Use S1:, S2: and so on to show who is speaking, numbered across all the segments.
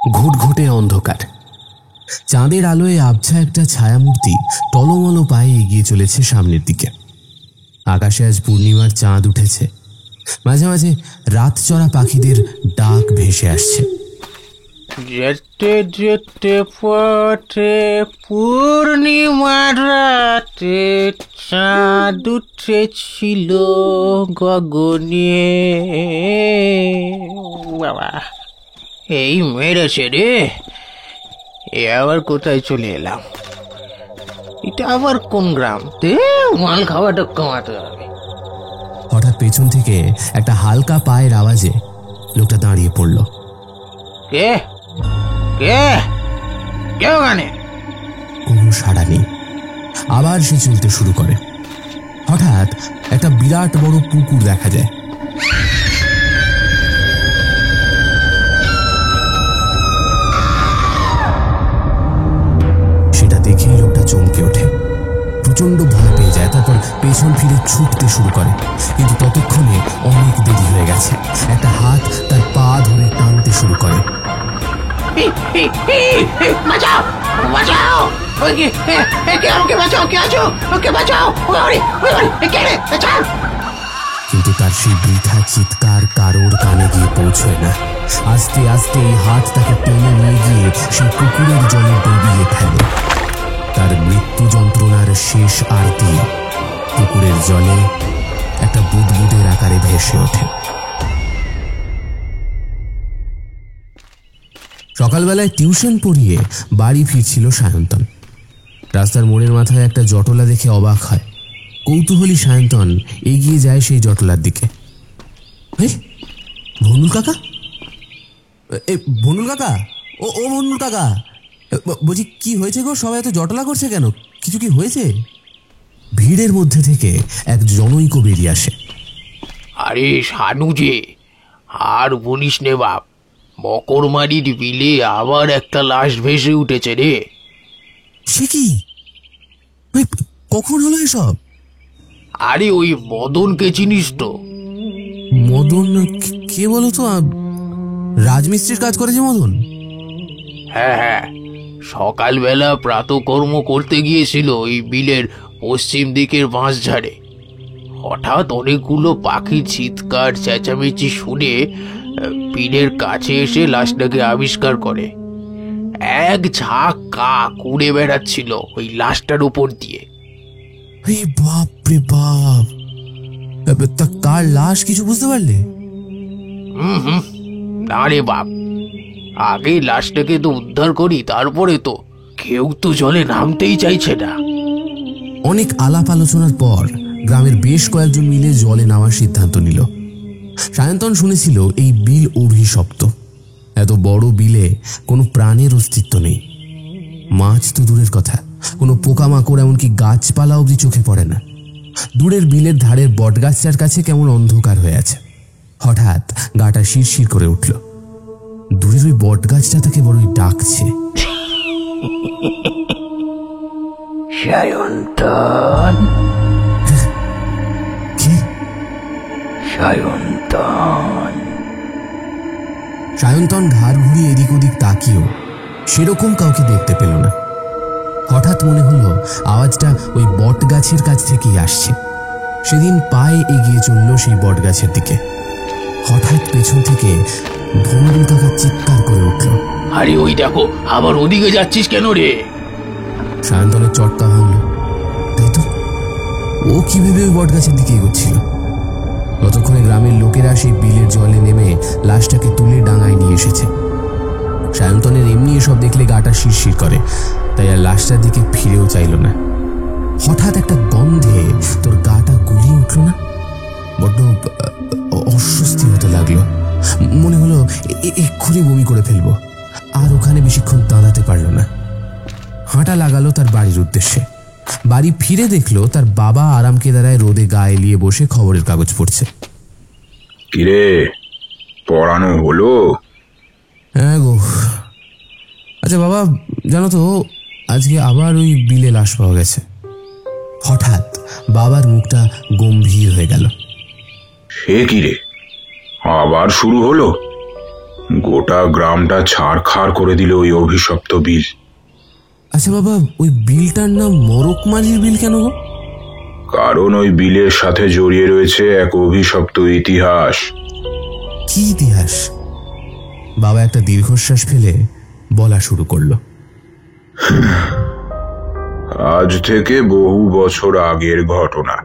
S1: ঘুটঘুটে অন্ধকার। চাঁদের আলোয় আবছা একটা ছায়ামূর্তি টলমলো পায়ে এগিয়ে চলেছে সামনের দিকে। আকাশে আজ পূর্ণিমার চাঁদ উঠেছে। মাঝে মাঝে রাত চড়া পাখিদের ডাক ভেসে আসছে।
S2: যেতে যেতে পথে পূর্ণিমার রাতে চাঁদ উঠেছিল গগনে। বাবা, এই মেরেছে রে। এ আবার কোথায় চলে এলাম? এটা আবার কোন গ্রাম? মাল খাওয়াটা কমাতে হবে।
S1: হঠাৎ পেছন থেকে একটা হালকা পায়ের আওয়াজে লোকটা দাঁড়িয়ে পড়ল।
S2: কে কে কে ওখানে?
S1: কোনো সাড়া নেই। আবার সে চলতে শুরু করে। হঠাৎ একটা বিরাট বড় পুকুর দেখা যায়। সেটা দেখেই লোকটা চমকে ওঠে, প্রচন্ড ভয় পেয়ে যায়। তারপর পেছন ফিরে ছুটতে শুরু করে, কিন্তু ততক্ষণে অনেক দেরি হয়ে গেছে। একটা হাত তার পা ধরে টানতে শুরু করে।
S2: বাঁচাও বাঁচাও, আমাকে বাঁচাও, কে আছো? ওকে বাঁচাও।
S1: কিন্তু তার সেই বৃথা চিৎকার কারোর কানে গিয়ে পৌঁছয় না। আস্তে আস্তে এই হাত তাকে টেনে নিয়ে গিয়ে সেই পুকুরের জলে ডুবিয়ে ফেলে। তার মৃত্যু যন্ত্রণার শেষ আরতি পুকুরের জলে একটা বুদবুদের আকারে ভেসে ওঠে। সকালবেলায় টিউশন পড়িয়ে বাড়ি ফিরছিল সায়ন্তন। রাস্তার মোড়ের মাথায় একটা জটলা দেখে অবাক হয়। কৌতূহলী সায়ন্তন এগিয়ে যায় সেই জটলার দিকে। ভনুল কাকা, ভনুল কাকা, ও ভনুল কাকা, বলছি কি হয়েছে গো? সবাই এত জটলা করছে কেন? কিছু কি হয়েছে? ভিড়ের মধ্যে থেকে এক জনৈক বেরিয়ে আসে।
S2: আরে শানু যে, আর বলিস নে বাপ, মকরমারির বিলে আবার একটা লাশ ভেসে উঠেছে রে।
S1: সে কি? কখন হলো এসব?
S2: আরে ওই মদনকে চিনিস তো?
S1: মদন? কে বলো তো? রাজমিস্ত্রির কাজ করে যে মদন?
S2: হ্যাঁ হ্যাঁ, সকালবেলা প্রাতকর্ম করতে গিয়েছিল ওই বিলের পশ্চিম দিকের বাঁশঝাড়ে। হঠাৎ অনেকগুলো পাখির চিৎকার চেঁচামেচি শুনে বিলের কাছে এসে লাশটাকে আবিষ্কার করে। এক ঝাঁক কাক উড়ে বেড়াচ্ছিল ওই লাশটার উপর দিয়ে।
S1: বাপ রে বাপ! তা কার লাশ, কিছু বুঝতে পারলে?
S2: না রে বাপ, আগে লাশটাকে তো উদ্ধার করি, তারপরে তো। কেউ তো জলে নামতেই চাইছে না।
S1: অনেক আলাপ আলোচনার পর গ্রামের বেশ কয়েকজন মিলে জলে নামার সিদ্ধান্ত নিল। সায়ন্তন শুনেছিল এই বিল অভিশপ্ত। এত বড় বিলে কোনো প্রাণের অস্তিত্ব নেই। মাছ তো দূরের কথা, কোনো পোকামাকড় এমনকি গাছপালা অবধি চোখে পড়ে না। দূরের বিলের ধারের বটগাছটার কাছে কেমন অন্ধকার হয়ে আছে। হঠাৎ গাটা শিরশির করে উঠল। দূরের ওই বটগাছটা তাকে বড়ই ডাকছে।
S2: সায়ন্তন, সায়ন্তন।
S1: সায়ন্তন ঘাড় ঘুরিয়ে এদিক ওদিক তাকিয়েও সেরকম কাউকে দেখতে পেল না। হঠাৎ মনে হলো আওয়াজটা ওই বট গাছের কাছ থেকেই আসছে। সেদিন পায়ে এগিয়ে চলল সেই বট গাছের দিকে। হঠাৎ পেছন থেকে ভন্ডুল কাকা চিৎকার করে উঠল।
S2: আরে ওই দেখো, আবার ওদিকে যাচ্ছিস কেন রে?
S1: সায়ন্তনের চটকা ভাঙল। তাই তো, ও কি ভেবে ওই বট গাছের দিকে এগোচ্ছিল। ততক্ষণে গ্রামের লোকেরা সেই বিলের জলে নেমে লাশটাকে তুলে ডাঙায় নিয়ে এসেছে। সায়ন্তনের এমনি এসব দেখলে গাটা শিরশির করে, তাই আর লাশটার দিকে ফিরেও চাইল না। হঠাৎ একটা গন্ধে তোর গাটা গুলিয়ে উঠল না? বড্ড অস্বস্তি হতে লাগলো। মনে হলো এক্ষুনি বমি করে ফেলবো। আর ওখানে বেশিক্ষণ দাঁড়াতে পারল না। হাঁটা লাগালো তার বাড়ির উদ্দেশ্যে। বাড়ি ফিরে দেখলো তার বাবা আরাম কেদারায় রোদে গায়ে এলিয়ে বসে খবরের কাগজ পড়ছে।
S3: কিরে, পড়ানো হলো?
S1: হ্যাঁ গো। আচ্ছা বাবা, জানো তো আজকে আবার ওই বিলে লাশ পাওয়া গেছে। হঠাৎ বাবার মুখটা গম্ভীর হয়ে গেল।
S3: সে কি রে, আবার শুরু হলো? গোটা গ্রামটা ছাড়খাড় করে দিল ওই অভিশপ্ত বিল।
S1: আচ্ছা বাবা, ওই বিলটার নাম মরকমারির বিল কেন গো?
S3: কারণ ওই বিলের সাথে জড়িয়ে রয়েছে এক অভিশপ্ত ইতিহাস।
S1: কি ইতিহাস? বাবা একটা দীর্ঘশ্বাস ফেলে বলা শুরু করলো।
S3: আজ থেকে বহু বছর আগের ঘটনা।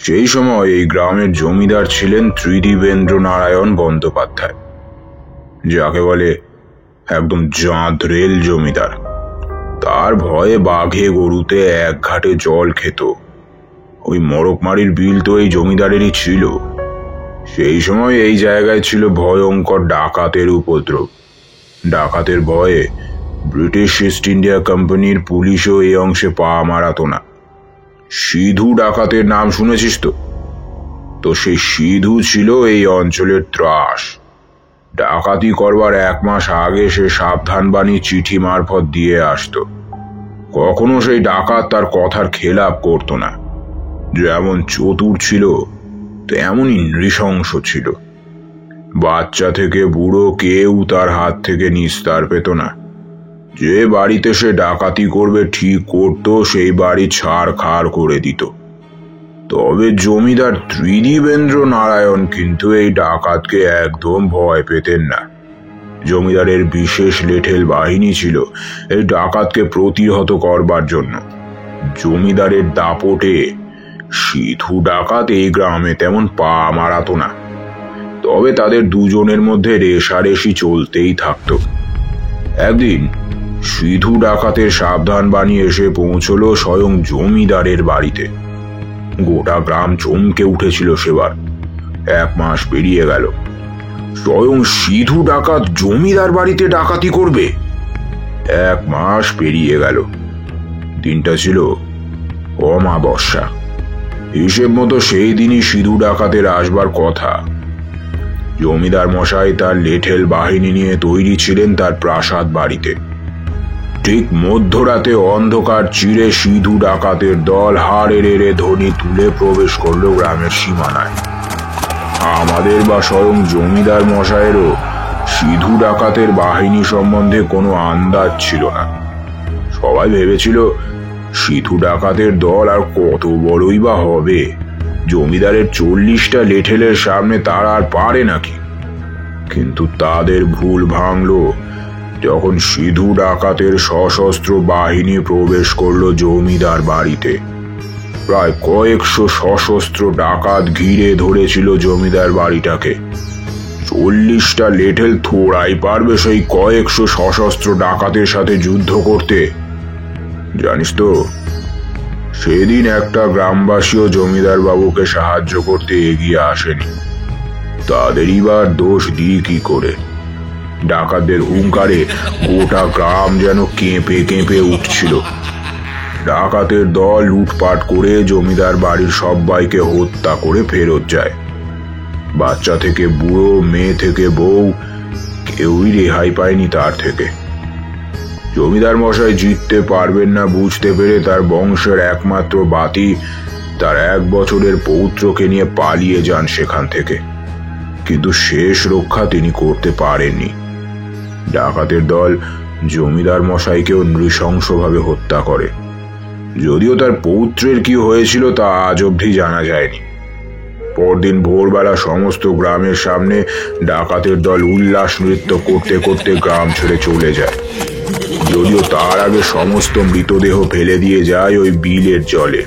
S3: সেই সময় এই গ্রামের জমিদার ছিলেন ত্রিদিবেন্দ্র নারায়ণ বন্দ্যোপাধ্যায়, যাকে বলে একদম জাঁদরেল জমিদার। তার ভয়ে বাঘে গরুতে এক ঘাটে জল খেত। ওই মরকমারির বিল তো এই জমিদারেরই ছিল। সেই সময় এই জায়গায় ছিল ভয়ঙ্কর ডাকাতের উপদ্রব। ডাকাতের ভয়ে ব্রিটিশ ইস্ট ইন্ডিয়া কোম্পানির পুলিশও এই অংশে পা মারাতো না। সিধু ডাকাতের নাম শুনেছিস তো? তো সেই সিধু ছিল এই অঞ্চলের ত্রাস। ডাকাতি করবার 1 মাস আগে সে সাবধানবাণী চিঠি মারফত দিয়ে আসতো। কখনো সেই ডাকাত তার কথার খেলাপ করতো না। যেমন চতুর ছিল তেমনই নৃশংস ছিল। বাচ্চা থেকে বুড়ো কেউ তার হাত থেকে নিস্তার পেত না। যে বাড়িতে সে ডাকাতি করবে ঠিক করতো, সেই বাড়ি ছাড়খাড় করে দিত। তবে জমিদার ত্রিদিবেন্দ্র নারায়ণ কিন্তু এই ডাকাতকে একদম ভয় পেতেন না। জমিদারের বিশেষ লেঠেল বাহিনী ছিল এই ডাকাতকে প্রতিহত করবার জন্য। জমিদারের দাপটে সিধু ডাকাত এই গ্রামে তেমন পা মারাতো না। তবে তাদের দুজনের মধ্যে রেষারেষি চলতেই থাকত। একদিন সিধু ডাকাতের সাবধান বাণী এসে পৌঁছলো স্বয়ং জমিদারের বাড়িতে। গোটা গ্রাম চমকে উঠেছিল সেবার। 1 মাস পেরিয়ে গেল, স্বয়ং সিধু ডাকাত জমিদার বাড়িতে ডাকাতি করবে। 1 মাস পেরিয়ে গেল। দিনটা ছিল অমাবস্যা। হিসেব মতো সেই দিনই সিধু ডাকাতের আসবার কথা। জমিদার মশাই তার লেঠেল বাহিনী নিয়ে তৈরি ছিলেন তার প্রাসাদ বাড়িতে। ঠিক মধ্যরাতে অন্ধকার চিরে সিধু ডাকাতের দল হাড়ে রেড়ে ধ্বনি তুলে প্রবেশ করলো গ্রামের সীমানায়। আমাদের বা স্বয়ং জমিদার মশাইয়েরও সিধু ডাকাতের বাহিনী সম্বন্ধে কোনো আন্দাজ ছিল না। সবাই ভেবেছিল সিধু ডাকাতের দল আর কত বড়ই বা হবে, জমিদারের 40টা লেঠেলের সামনে তারা আর পারে নাকি। কিন্তু তাদের ভুল ভাঙল যখন সিধু ডাকাতের সশস্ত্র বাহিনী প্রবেশ করলো জমিদার বাড়িতে। প্রায় কয়েকশো সশস্ত্র ডাকাত ঘিরে ধরেছিল জমিদার বাড়িটাকে। 40টা লেঠেল থোড়াই পারবে সেই কয়েকশো সশস্ত্র ডাকাতের সাথে যুদ্ধ করতে। জানিস তো, সেদিন একটা গ্রামবাসীও জমিদার বাবুকে সাহায্য করতে এগিয়ে আসেনি। তাদেরই বা দোষ দিই কি করে? ডাকাতদের হুঙ্কারে গোটা গ্রাম যেন কেঁপে কেঁপে উঠছিল। ডাকাতের দল লুটপাট করে জমিদার বাড়ির সবাইকে হত্যা করে ফেরত যায়। বাচ্চা থেকে বুড়ো, মেয়ে থেকে বউ, কেউই রেহাই পায়নি তার থেকে। জমিদার মশাই জিততে পারবেন না বুঝতে পেরে তার বংশের একমাত্র বাতি, তার 1 বছরের পৌত্রকে নিয়ে পালিয়ে যান সেখান থেকে। কিন্তু শেষ রক্ষা তিনি করতে পারেননি। ডাকাতের দল জমিদার মশাইকেও নৃশংসভাবে হত্যা করে। যদিও তার পৌত্রের কি হয়েছিল তা আজ অবধি জানা যায়নি। পরদিন ভোরবেলা সমস্ত গ্রামের সামনে ডাকাতের দল উল্লাস নৃত্য করতে করতে গ্রাম ছেড়ে চলে যায়। যদিও তার আগে সমস্ত মৃতদেহ ফেলে দিয়ে যায় ওই বিলের জলে,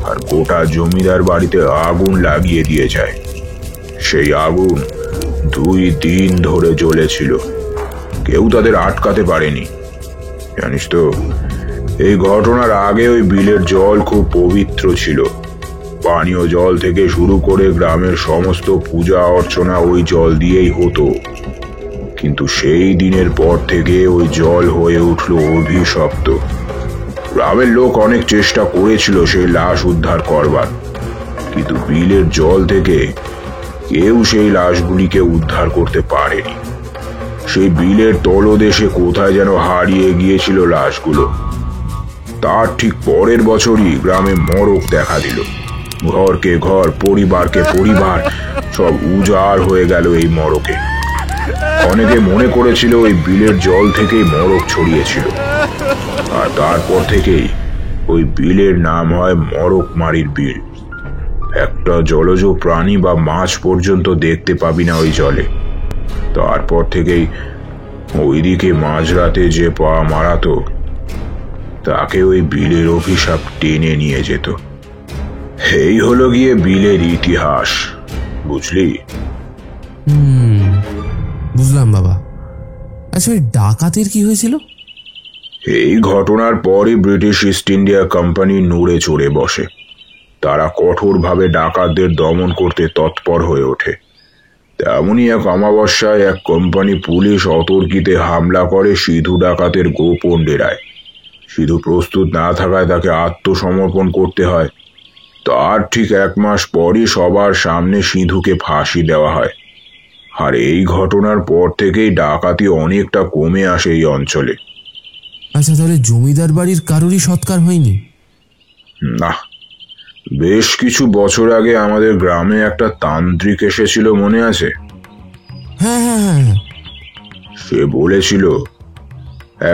S3: আর গোটা জমিদার বাড়িতে আগুন লাগিয়ে দিয়ে যায়। সেই আগুন 2 দিন ধরে জ্বলেছিল, কেউ তাদের আটকাতে পারেনি। জানিস তো, এই ঘটনার আগে ওই বিলের জল খুব পবিত্র ছিল। পানীয় জল থেকে শুরু করে গ্রামের সমস্ত পূজা অর্চনা ওই জল দিয়েই হতো। কিন্তু সেই দিনের পর থেকে ওই জল হয়ে উঠল অভিশপ্ত। গ্রামের লোক অনেক চেষ্টা করেছিল সেই লাশ উদ্ধার করবার, কিন্তু বিলের জল থেকে কেউ সেই লাশগুলিকে উদ্ধার করতে পারেনি। সেই বিলের তলদেশে কোথায় যেন হারিয়ে গিয়েছিল লাশগুলো। তার ঠিক পরের বছরই গ্রামে মরক দেখা দিল। ঘরকে ঘর, পরিবারকে পরিবার, সব উজাড় হয়ে গেল এই মরকে। অনেকে মনে করেছিল ওই বিলের জল থেকেই মড়ক ছড়িয়েছিল, আর তারপর থেকেই ওই বিলের নাম হয় মড়কমারির বিল। একটা জলজ প্রাণী বা মাছ পর্যন্ত দেখতে পাবি না ওই জলে। তারপর থেকেই ওইদিকে মাঝরাতে যে পা মারাতো তাকে ওই বিলের অভিশাপ টেনে নিয়ে যেত। এই হলো গিয়ে বিলের ইতিহাস, বুঝলি?
S1: বুঝলাম বাবা। আচ্ছা, ওই ডাকাতের কি হয়েছিল?
S3: এই ঘটনার পরই ব্রিটিশ ইস্ট ইন্ডিয়া কোম্পানি নড়ে চড়ে বসে। তারা কঠোরভাবে ডাকাতদের দমন করতে তৎপর হয়ে ওঠে। তেমনই এক অমাবস্যায় এক কোম্পানি পুলিশ অতর্কিতে হামলা করে সিধু ডাকাতের গোপন ডেরায়। সিধু প্রস্তুত না থাকায় তাকে আত্মসমর্পণ করতে হয়। তার ঠিক 1 মাস পরই সবার সামনে সিধুকে ফাঁসি দেওয়া হয়। আর এই ঘটনার পর থেকেই ডাকাতি অনেকটা কমে আসে এই অঞ্চলে।
S1: আচ্ছা, তাহলে জমিদার বাড়ির কারোরই সৎকার হয়নি?
S3: না, বেশ কিছু বছর আগে আমাদের গ্রামে একটা তান্ত্রিক এসেছিল, মনে আছে?
S1: হ্যাঁ হ্যাঁ হ্যাঁ।
S3: সে বলেছিল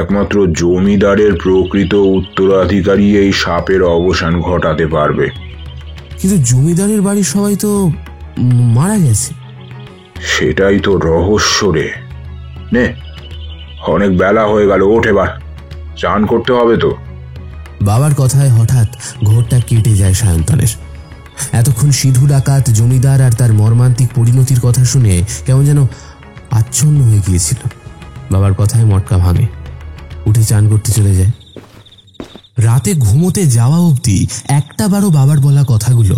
S3: একমাত্র জমিদারের প্রকৃত উত্তরাধিকারী এই সাপের অবসান ঘটাতে পারবে।
S1: কিন্তু জমিদারের বাড়ির সবাই তো মারা গেছে।
S3: সেটাই তো রহস্য রে। নে, অনেক বেলা হয়ে গেল, ওঠ এবার, চান করতে হবে তো।
S1: বাবার কথায় হঠাৎ ঘোরটা কেটে যায় সায়ন্তনের। এতক্ষণ সিধু ডাকাত, জমিদার আর তার মর্মান্তিক পরিণতির কথা শুনে কেমন যেন আচ্ছন্ন হয়ে গিয়েছিল। বাবার কথায় মটকা ভাঙে, উঠে চান করতে চলে যায়। রাতে ঘুমোতে যাওয়া অবধি একটাবারও বাবার বলা কথাগুলো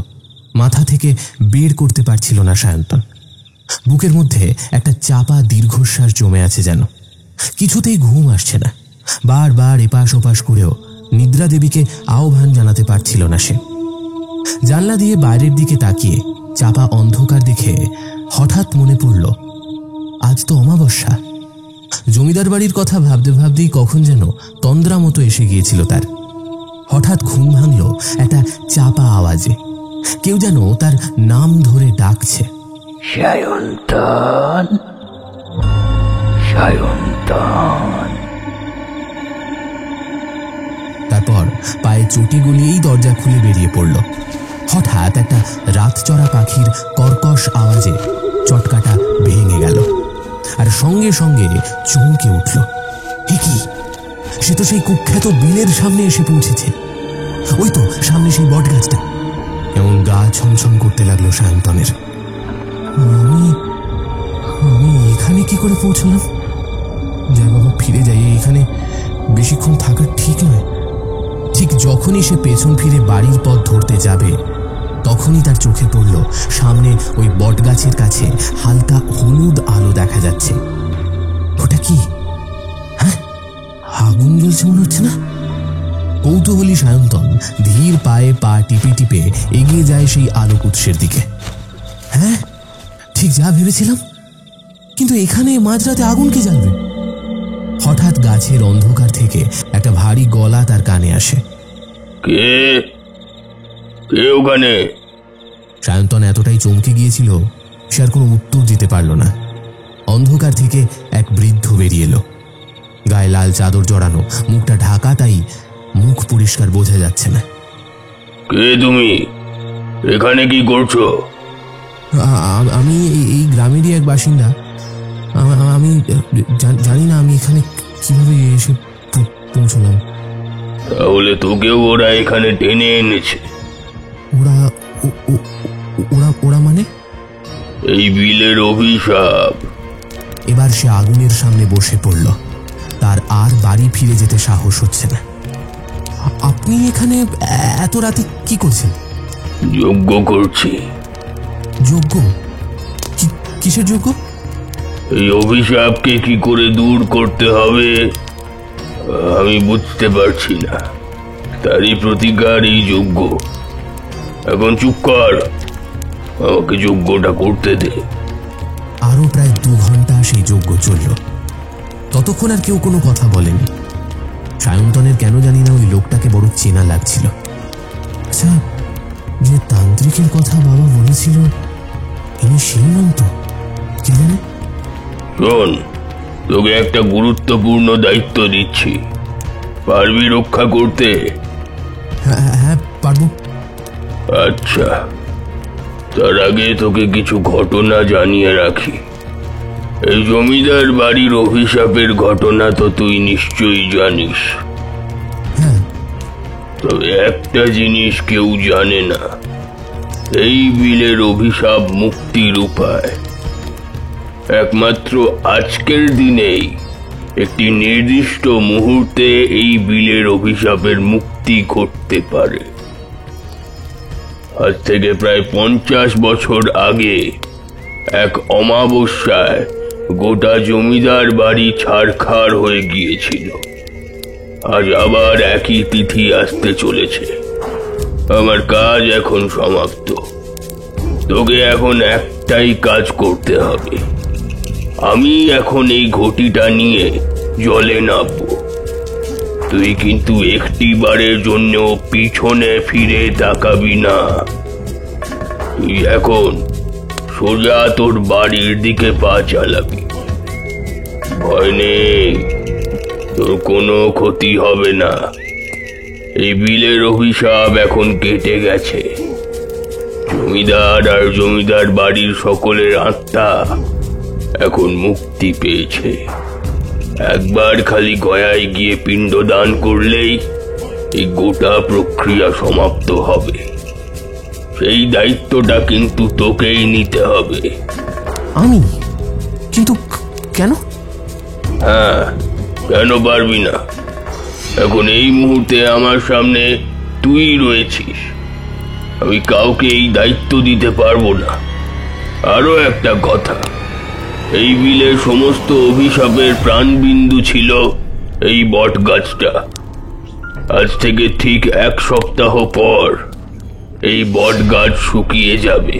S1: মাথা থেকে বের করতে পারছিল না সায়ন্তন। বুকের মধ্যে একটা চাপা দীর্ঘশ্বাস জমে আছে যেন। কিছুতেই ঘুম আসছে না। বারবার এপাশ ওপাশ করেও নিদ্রা দেবীকে আহ্বান জানাতে পারছিল না সে। জানলা দিয়ে বাইরের দিকে তাকিয়ে চাপা অন্ধকার দেখে হঠাৎ মনে পড়ল, আজ তো অমাবস্যা। জমিদার বাড়ির কথা ভাবতে ভাবতেই কখন যেন তন্দ্রা মতো এসে গিয়েছিল তার। হঠাৎ ঘুম ভাঙল একটা চাপা আওয়াজে। কেউ যেন তার নাম ধরে ডাকছে,
S2: সায়ন্তন, সায়ন্তন।
S1: তারপর পায়ে চটি গলিয়েই দরজা খুলে বেরিয়ে পড়ল। হঠাৎ একটা রাতচরা পাখির কর্কশ আওয়াজে চটকাটা ভেঙে গেল, আর সঙ্গে সঙ্গে চমকে উঠল। এ কি? সে তো সেই কুখ্যাত বিলের সামনে এসে পৌঁছেছে। ওই তো সামনে সেই বট গাছটা। এমন গা ছমছম করতে লাগলো সায়ন্তনের। আমি এখানে কি করে পৌঁছলাম? যাই বাবা, ফিরে যাই, এখানে বেশিক্ষণ থাকা ঠিক নয়। ঠিক যখনই সে পেছন ফিরে বাড়ির পথ ধরতে যাবে, তখনই তার চোখে পড়ল সামনে ওই বটগাছের কাছে হালকা হলুদ আলো দেখা যাচ্ছে। ওটা কি? হ্যাঁ, আগুন জ্বলছে মনে হচ্ছে না? কৌতূহলী সায়ন্তন ধীর পায়ে পা টিপে টিপে এগিয়ে যায় সেই আলোক উৎসের দিকে। হ্যাঁ, ঠিক যা ভেবেছিলাম। কিন্তু এখানে মাঝরাতে আগুন কে জ্বালবে? হঠাৎ গাছের অন্ধকার থেকে একটা ভারী গলা তার কানে আসে।
S2: কে কে ওখানে?
S1: সায়ন্তন এতটাই চমকে গিয়েছিল সে আর কোনো উত্তর দিতে পারল না। অন্ধকার থেকে এক বৃদ্ধ বেরিয়ে এলো। গায়ে লাল চাদর জড়ানো, মুখটা ঢাকা, তাই মুখ পরিষ্কার বোঝা যাচ্ছে না।
S2: কে তুমি? এখানে কি করছো?
S1: আমি এই গ্রামেরই এক বাসিন্দা। আমি জানি না আমি এখানে কিভাবে এসে পৌঁছলাম।
S2: তাহলে তোকেও ওরা এখানে টেনে এনেছে?
S1: ওরা ওরা ওরা মানে?
S2: এই বিলের অভিশাপ।
S1: এবার সে আগুনের সামনে বসে পড়ল। তার আর বাড়ি ফিরে যেতে সাহস হচ্ছে না। আপনি এখানে এত রাতে কি করছেন?
S2: যজ্ঞ করছি।
S1: যজ্ঞ? কিসের যজ্ঞ?
S2: এই অভিশাপকে কি করে দূর করতে হবে আমি বুঝতে পারছি না, তারই প্রতিকার এই যজ্ঞ। এখন চুপ কর, আমাকে যজ্ঞটা করতে দে।
S1: আরো প্রায় 2 ঘন্টা সেই যজ্ঞ চলল। ততক্ষণ আর কেউ কোনো কথা বলেনি। সায়ন্তনের কেন জানি না ওই লোকটাকে বড় চেনা লাগছিল। আচ্ছা, যে তান্ত্রিকের কথা বাবা বলেছিল ইনি সেই নাম তো? কে জানে?
S2: শোন, তোকে একটা গুরুত্বপূর্ণ দায়িত্ব দিচ্ছি, পারবি রক্ষা করতে?
S1: হ্যাঁ হ্যাঁ পারবো।
S2: আচ্ছা, তার আগে তোকে কিছু ঘটনা জানিয়ে রাখি। এই জমিদার বাড়ির অভিশাপের ঘটনা তো তুই নিশ্চয়ই জানিস।
S1: হ্যাঁ।
S2: তবে একটা জিনিস কেউ জানে না, এই বিলের অভিশাপ মুক্তির উপায় একমাত্র আজকের দিনেই, একটি নির্দিষ্ট মুহূর্তে এই বিলের অভিশাপের মুক্তি ঘটতে পারে। আজ থেকে প্রায় 50 বছর আগে এক অমাবস্যায় গোটা জমিদার বাড়ি ছারখার হয়ে গিয়েছিল। আজ আবার একই তিথি আসতে চলেছে। আমার কাজ এখন সমাপ্ত। তোকে এখন একটাই কাজ করতে হবে। আমি এখন এই ঘটিটা নিয়ে জলে নামবো। তুই কিন্তু একটি বারের জন্য পিছনে ফিরে তাকাবি না। তুই এখন সোজা তোর বাড়ির দিকে পা চালাবি। ভয় নেই, তোর কোনো ক্ষতি হবে না। এই বিলের অভিশাপ এখন কেটে গেছে। জমিদার আর জমিদার বাড়ির সকলের আত্মা এখন মুক্তি পেয়েছে। একবার খালি গয়ায় গিয়ে পিণ্ডদান করলেই এই গোটা প্রক্রিয়া সমাপ্ত হবে। সেই দায়িত্বটা কিন্তু তোকেই নিতে হবে।
S1: আমি? কিন্তু কেন?
S2: হ্যাঁ, কেন পারবি না? এখন এই মুহূর্তে আমার সামনে তুই রয়েছিস। আমি কাউকে এই দায়িত্ব দিতে পারবো না। আরো একটা কথা, এই বিলের সমস্ত অভিশাপের প্রাণবিন্দু ছিল এই বট গাছটা। আজ থেকে ঠিক 1 সপ্তাহ পর এই বট গাছ শুকিয়ে যাবে।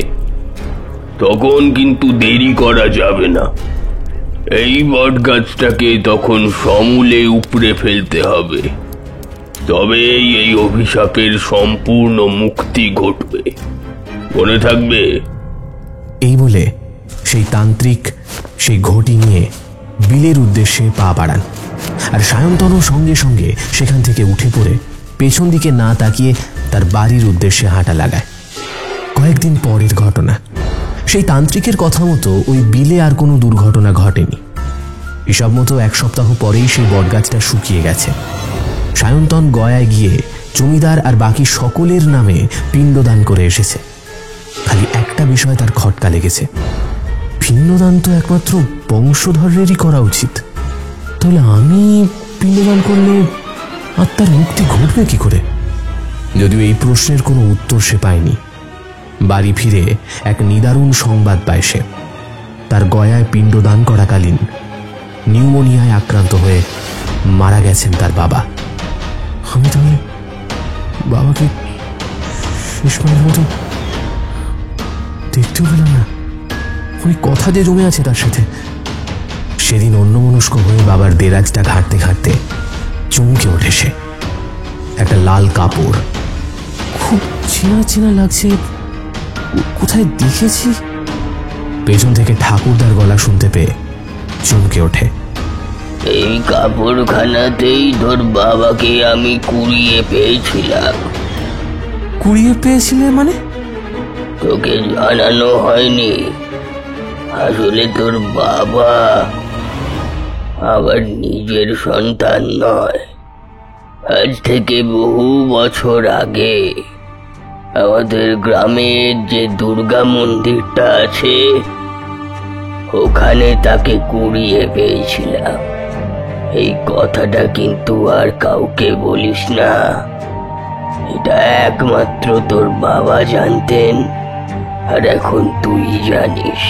S2: তখন কিন্তু দেরি করা যাবে না। এই বট গাছটাকে তখন সমূলে উপড়ে ফেলতে হবে। তবেই এই অভিশাপের সম্পূর্ণ মুক্তি ঘটবে। মনে থাকবে?
S1: এই বলে সেই তান্ত্রিক সেই ঘটি নিয়ে বিলের উদ্দেশ্যে পা বাড়ান, আর সায়ন্তনও সঙ্গে সঙ্গে সেখান থেকে উঠে পড়ে পেছন দিকে না তাকিয়ে তার বাড়ির উদ্দেশ্যে হাঁটা লাগায়। কয়েকদিন পরের ঘটনা। সেই তান্ত্রিকের কথা মতো ওই বিলে আর কোনো দুর্ঘটনা ঘটেনি। হিসাব মতো 1 সপ্তাহ পরেই সেই বটগাছটা শুকিয়ে গেছে। সায়ন্তন গয়ায় গিয়ে জমিদার আর বাকি সকলের নামে পিণ্ডদান করে এসেছে। খালি একটা বিষয় তার খটকা লেগেছে। পিণ্ডদান তো একমাত্র বংশধরেরই করা উচিত, তাহলে আমি পিণ্ডদান করলে আত্মার মুক্তি ঘটবে কি করে? যদিও এই প্রশ্নের কোনো উত্তর সে পায়নি। বাড়ি ফিরে এক নিদারুণ সংবাদ পায় সে। তার গয়ায় পিণ্ডদান করাকালীন নিউমোনিয়ায় আক্রান্ত হয়ে মারা গেছেন তার বাবা। আমি তাহলে বাবাকে শেষবারের মতো দেখতেও পেলাম না। ওই কথা যে জমে আছে তার সাথে। সেদিন অন্যমনস্ক হয়ে বাবার দেরাজটা ঘাঁটতে ঘাঁটতে চমকে ওঠে সে। একটা লাল কাপড়, খুব চেনা চেনা লাগছে, কোথায় দেখেছি। পেছন থেকে ঠাকুরদার গলা শুনতে পেয়ে চমকে ওঠে।
S2: এই কাপড়খানাতেই তোর বাবাকে আমি কুড়িয়ে পেয়েছিলাম।
S1: কুড়িয়ে পেয়েছিলে মানে?
S2: তোকে জানানো হয়নি, আসলে তোর বাবা আমার নিজের সন্তান নয়। আজ থেকে বহু বছর আগে আমাদের গ্রামের যে দুর্গা মন্দিরটা আছে, ওখানে তাকে কুড়িয়ে পেয়েছিলাম। এই কথাটা কিন্তু আর কাউকে বলিস না। এটা একমাত্র তোর বাবা জানতেন, আর এখন তুই জানিস।